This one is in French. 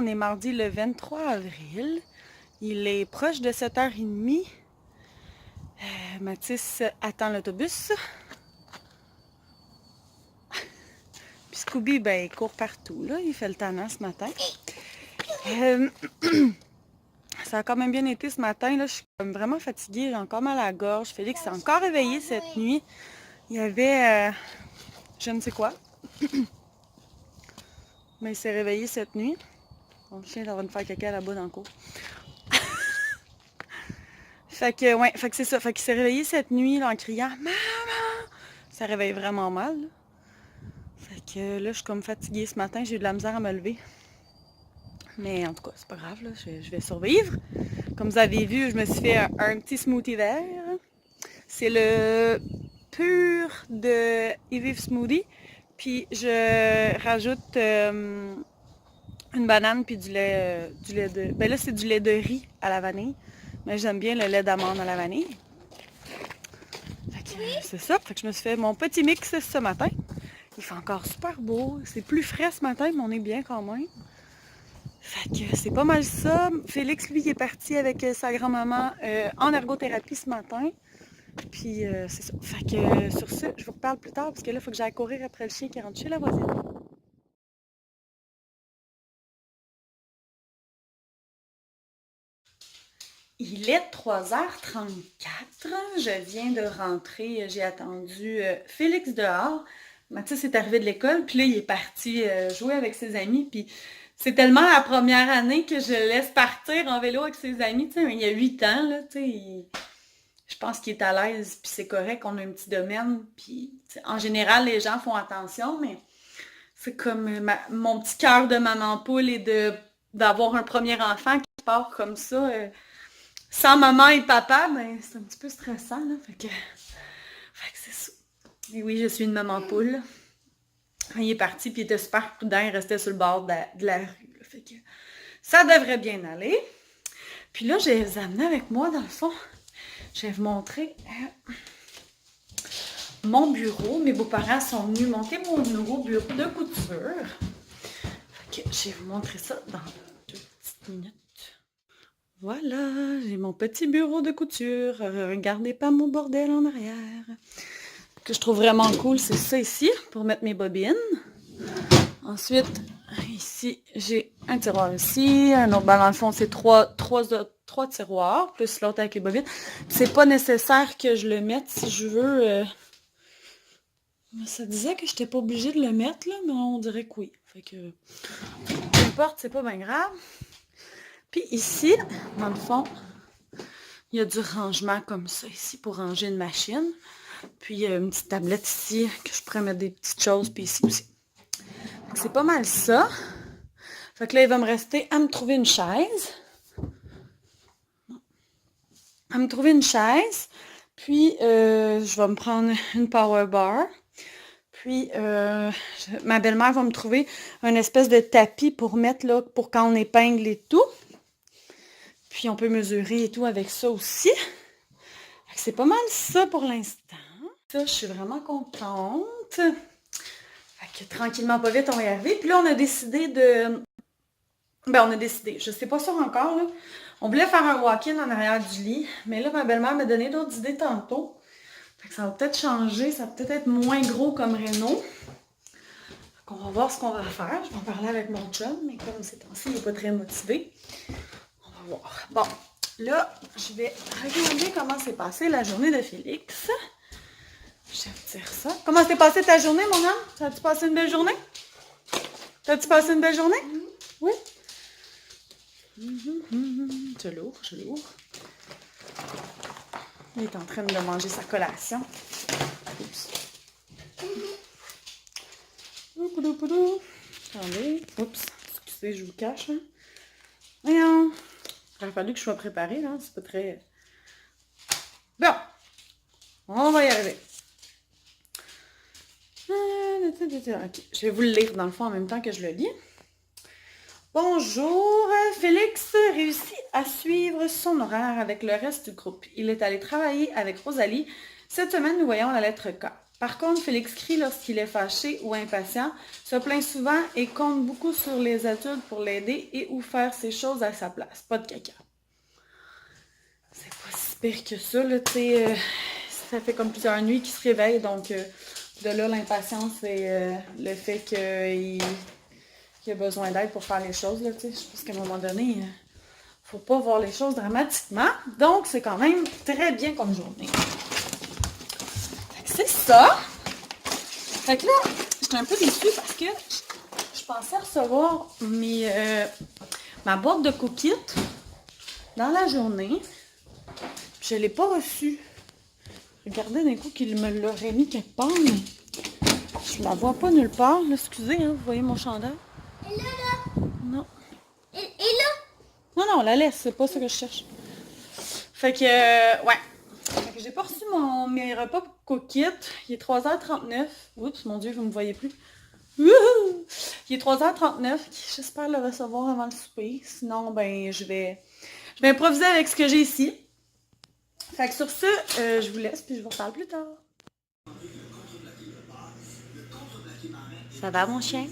on est mardi le 23 avril. Il est proche de 7h30. Mathis attend l'autobus. Puis Scooby, ben, il court partout, là. Il fait le tannant ce matin. Ça a quand même bien été ce matin, là. Je suis comme vraiment fatiguée. J'ai encore mal à la gorge. Félix s'est encore réveillé cette nuit. Il y avait je ne sais quoi. Mais il s'est réveillé cette nuit. Mon chien est en train de faire caca là-bas dans le cours. Fait que c'est ça. Fait qu'il s'est réveillé cette nuit là, en criant « Maman! » Ça réveille vraiment mal. Là. Fait que là, je suis comme fatiguée ce matin. J'ai eu de la misère à me lever. Mais en tout cas, c'est pas grave, là. Je vais survivre. Comme vous avez vu, je me suis fait un petit smoothie vert. C'est le pur de Evive Smoothie. Puis je rajoute une banane puis du lait de... Ben là, c'est du lait de riz à la vanille. Mais j'aime bien le lait d'amande à la vanille. Fait que c'est ça. Fait que je me suis fait mon petit mix ce matin. Il fait encore super beau. C'est plus frais ce matin, mais on est bien quand même. Fait que c'est pas mal ça. Félix, lui, il est parti avec sa grand-maman en ergothérapie ce matin. Puis c'est ça. Fait que sur ce, je vous reparle plus tard parce que là, il faut que j'aille courir après le chien qui rentre chez la voisine. Il est 3h34. Je viens de rentrer. J'ai attendu Félix dehors. Mathis est arrivé de l'école, puis là, il est parti jouer avec ses amis. Puis c'est tellement la première année que je le laisse partir en vélo avec ses amis. Tu sais, il y a 8 ans, là, tu sais, je pense qu'il est à l'aise, puis c'est correct, on a un petit domaine. Puis en général, les gens font attention, mais c'est comme mon petit cœur de maman poule et d'avoir un premier enfant qui part comme ça. Sans maman et papa, ben c'est un petit peu stressant, là. Fait que c'est ça. Et oui, je suis une maman poule. Il est parti, puis il était super prudent, il restait sur le bord de la rue. Là. Fait que ça devrait bien aller. Puis là, je vais les amener avec moi, dans le fond. Je vais vous montrer mon bureau. Mes beaux-parents sont venus monter mon nouveau bureau de couture. Fait que je vais vous montrer ça dans 2 petites minutes. Voilà, j'ai mon petit bureau de couture. Regardez pas mon bordel en arrière. Ce que je trouve vraiment cool, c'est ça ici, pour mettre mes bobines. Ensuite, ici, j'ai un tiroir ici. Un autre, ben dans le fond, c'est trois tiroirs, plus l'autre avec les bobines. C'est pas nécessaire que je le mette si je veux. Ça disait que j'étais pas obligée de le mettre, là, mais on dirait que oui. Fait que, peu importe, c'est pas bien grave. Puis ici, dans le fond, il y a du rangement comme ça ici pour ranger une machine. Puis il y a une petite tablette ici que je pourrais mettre des petites choses, puis ici aussi. C'est pas mal ça. Fait que là, il va me rester à me trouver une chaise. Puis je vais me prendre une power bar. Puis ma belle-mère va me trouver une espèce de tapis pour mettre là, pour quand on épingle et tout. Puis on peut mesurer et tout avec ça aussi. C'est pas mal ça pour l'instant. Ça, je suis vraiment contente. Fait que tranquillement, pas vite, on va y arriver. Puis là, on a décidé de... je sais pas ça encore, là. On voulait faire un walk-in en arrière du lit. Mais là, ma belle-mère m'a donné d'autres idées tantôt. Fait que ça va peut-être changer. Ça va peut-être être moins gros comme Renault. On va voir ce qu'on va faire. Je vais en parler avec mon chum. Mais comme ces temps-ci, il n'est pas très motivé. On va voir. Bon. Là, je vais regarder comment s'est passée la journée de Félix. Je vais vous dire ça. Comment s'est passée ta journée, mon âme? As-tu passé une belle journée? T'as-tu passé une belle journée? Oui? Je l'ouvre. Il est en train de manger sa collation. Oups. Attendez. Oups. Excusez, je vous cache. Voyons. Il aurait fallu que je sois préparée, là. C'est pas très... Bon. On va y arriver. Ok. Je vais vous le lire dans le fond en même temps que je le lis. Bonjour. Félix réussit à suivre son horaire avec le reste du groupe. Il est allé travailler avec Rosalie. Cette semaine, nous voyons la lettre K. Par contre, Félix crie lorsqu'il est fâché ou impatient, se plaint souvent et compte beaucoup sur les adultes pour l'aider et ou faire ses choses à sa place. Pas de caca. C'est pas si pire que ça, là, tu sais. Ça fait comme plusieurs nuits qu'il se réveille, donc de là, l'impatience et le fait qu'il a besoin d'aide pour faire les choses, là, tu sais. Je pense qu'à un moment donné, faut pas voir les choses dramatiquement. Donc, c'est quand même très bien comme journée. Fait que c'est ça. Fait que là, j'étais un peu déçue parce que je pensais recevoir ma boîte de cookies dans la journée. Je ne l'ai pas reçue. Regardez d'un coup qu'il me l'aurait mis quelque part, mais je la vois pas nulle part. Là, excusez, hein, vous voyez mon chandail? Et là? Non. Et là? Non, la laisse, c'est pas ça que je cherche. Fait que, ouais. Fait que j'ai pas reçu mes repas cookies. Il est 3h39. Oups, mon Dieu, vous me voyez plus. Wouhou! Il est 3h39. J'espère le recevoir avant le souper. Sinon, ben, je vais improviser avec ce que j'ai ici. Fait que sur ce, je vous laisse, puis je vous reparle plus tard. Ça va, mon chien?